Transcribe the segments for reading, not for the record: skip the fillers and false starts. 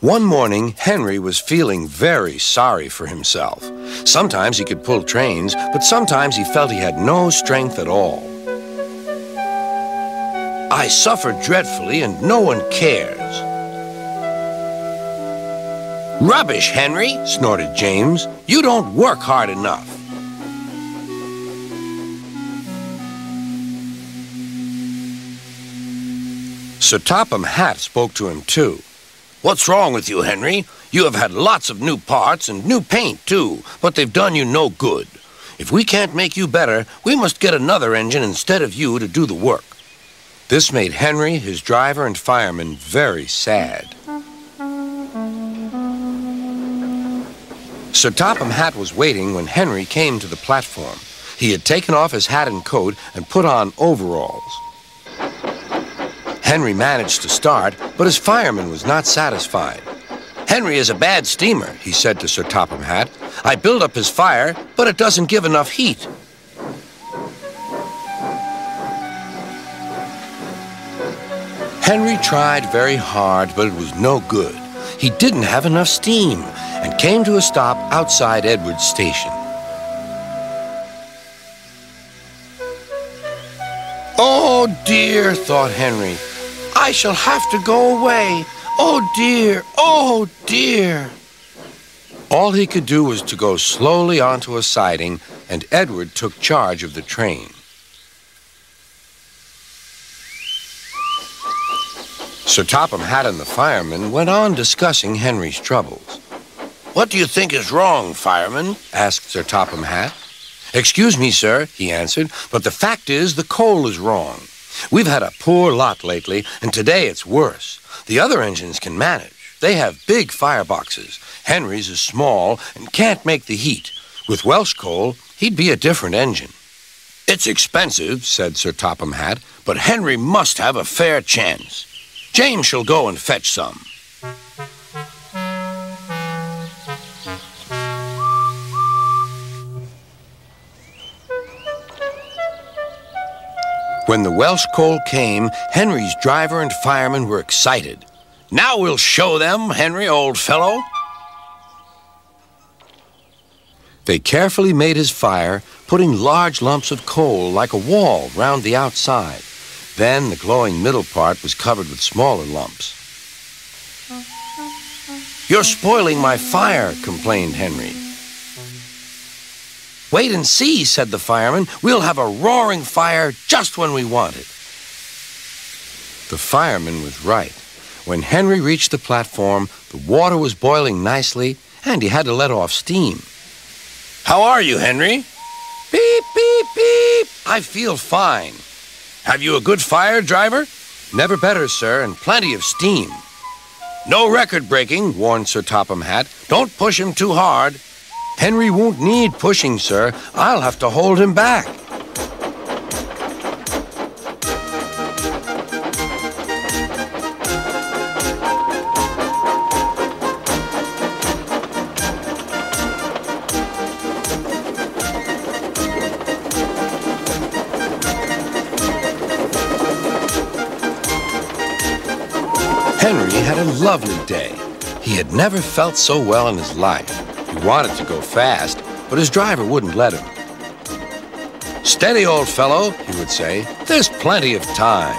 One morning, Henry was feeling very sorry for himself. Sometimes he could pull trains, but sometimes he felt he had no strength at all. I suffer dreadfully and no one cares. Rubbish, Henry, snorted James. You don't work hard enough. Sir Topham Hatt spoke to him too. What's wrong with you, Henry? You have had lots of new parts and new paint too, but they've done you no good. If we can't make you better, we must get another engine instead of you to do the work. This made Henry, his driver, and fireman very sad. Sir Topham Hatt was waiting when Henry came to the platform. He had taken off his hat and coat and put on overalls. Henry managed to start, but his fireman was not satisfied. Henry is a bad steamer, he said to Sir Topham Hatt. I build up his fire, but it doesn't give enough heat. Henry tried very hard, but it was no good. He didn't have enough steam and came to a stop outside Edward's station. Oh dear, thought Henry. I shall have to go away. Oh dear, oh dear. All he could do was to go slowly onto a siding, and Edward took charge of the train. Sir Topham Hatt and the fireman went on discussing Henry's troubles. What do you think is wrong, fireman? Asked Sir Topham Hatt. Excuse me, sir, he answered, but the fact is the coal is wrong. We've had a poor lot lately, and today it's worse. The other engines can manage. They have big fireboxes. Henry's is small and can't make the heat. With Welsh coal, he'd be a different engine. It's expensive, said Sir Topham Hatt, but Henry must have a fair chance. James shall go and fetch some. When the Welsh coal came, Henry's driver and fireman were excited. Now we'll show them, Henry, old fellow. They carefully made his fire, putting large lumps of coal like a wall round the outside. Then the glowing middle part was covered with smaller lumps. You're spoiling my fire, complained Henry. Wait and see, said the fireman. We'll have a roaring fire just when we want it. The fireman was right. When Henry reached the platform, the water was boiling nicely, and he had to let off steam. How are you, Henry? Beep, beep, beep. I feel fine. Have you a good fire, driver? Never better, sir, and plenty of steam. No record breaking, warned Sir Topham Hatt. Don't push him too hard. Henry won't need pushing, sir. I'll have to hold him back. Henry had a lovely day. He had never felt so well in his life. He wanted to go fast, but his driver wouldn't let him. Steady, old fellow, he would say. There's plenty of time.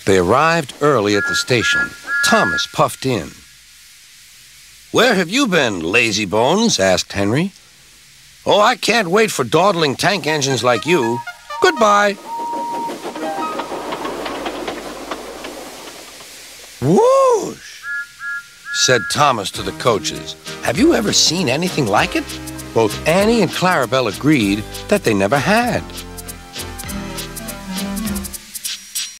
They arrived early at the station. Thomas puffed in. Where have you been, lazybones? Asked Henry. Oh, I can't wait for dawdling tank engines like you. Goodbye. Whoosh! Said Thomas to the coaches. Have you ever seen anything like it? Both Annie and Clarabel agreed that they never had.